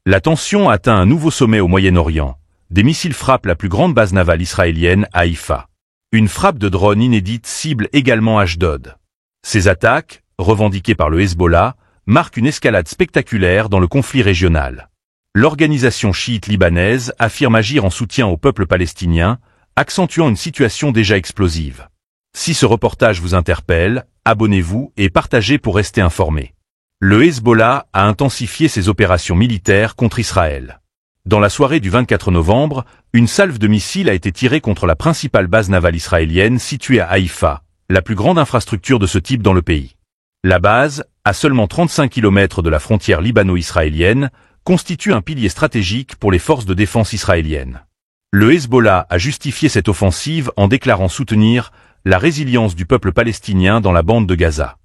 La tension atteint un nouveau sommet au Moyen-Orient. Des missiles frappent la plus grande base navale israélienne à Haïfa. Une frappe de drone inédite cible également Ashdod. Ces attaques, revendiquées par le Hezbollah, marquent une escalade spectaculaire dans le conflit régional. L'organisation chiite libanaise affirme agir en soutien au peuple palestinien, accentuant une situation déjà explosive. Si ce reportage vous interpelle, abonnez-vous et partagez pour rester informé. Le Hezbollah a intensifié ses opérations militaires contre Israël. Dans la soirée du 24 novembre, une salve de missiles a été tirée contre la principale base navale israélienne située à Haïfa, la plus grande infrastructure de ce type dans le pays. La base, à seulement 35 km de la frontière libano-israélienne, constitue un pilier stratégique pour les forces de défense israéliennes. Le Hezbollah a justifié cette offensive en déclarant soutenir la résilience du peuple palestinien dans la bande de Gaza.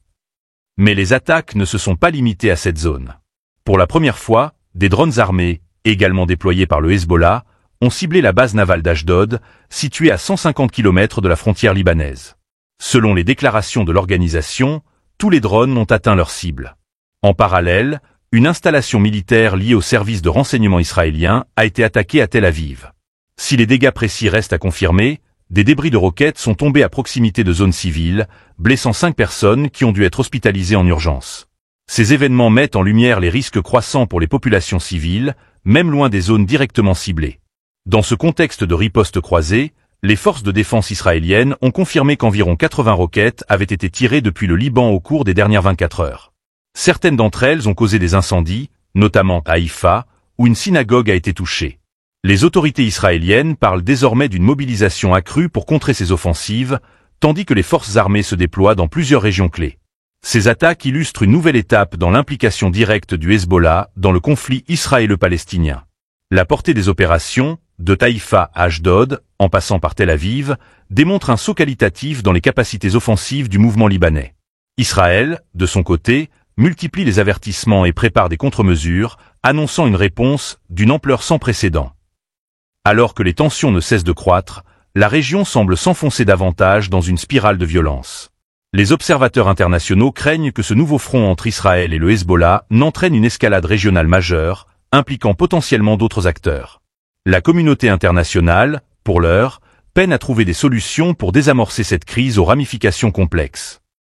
Mais les attaques ne se sont pas limitées à cette zone. Pour la première fois, des drones armés, également déployés par le Hezbollah, ont ciblé la base navale d'Ashdod, située à 150 km de la frontière libanaise. Selon les déclarations de l'organisation, tous les drones ont atteint leur cible. En parallèle, une installation militaire liée au service de renseignement israélien a été attaquée à Tel Aviv. Si les dégâts précis restent à confirmer, des débris de roquettes sont tombés à proximité de zones civiles, blessant 5 personnes qui ont dû être hospitalisées en urgence. Ces événements mettent en lumière les risques croissants pour les populations civiles, même loin des zones directement ciblées. Dans ce contexte de riposte croisée, les forces de défense israéliennes ont confirmé qu'environ 80 roquettes avaient été tirées depuis le Liban au cours des dernières 24 heures. Certaines d'entre elles ont causé des incendies, notamment à Haïfa, où une synagogue a été touchée. Les autorités israéliennes parlent désormais d'une mobilisation accrue pour contrer ces offensives, tandis que les forces armées se déploient dans plusieurs régions clés. Ces attaques illustrent une nouvelle étape dans l'implication directe du Hezbollah dans le conflit israélo-palestinien. La portée des opérations, de Haïfa à Ashdod, en passant par Tel Aviv, démontre un saut qualitatif dans les capacités offensives du mouvement libanais. Israël, de son côté, multiplie les avertissements et prépare des contre-mesures, annonçant une réponse d'une ampleur sans précédent. Alors que les tensions ne cessent de croître, la région semble s'enfoncer davantage dans une spirale de violence. Les observateurs internationaux craignent que ce nouveau front entre Israël et le Hezbollah n'entraîne une escalade régionale majeure, impliquant potentiellement d'autres acteurs. La communauté internationale, pour l'heure, peine à trouver des solutions pour désamorcer cette crise aux ramifications complexes.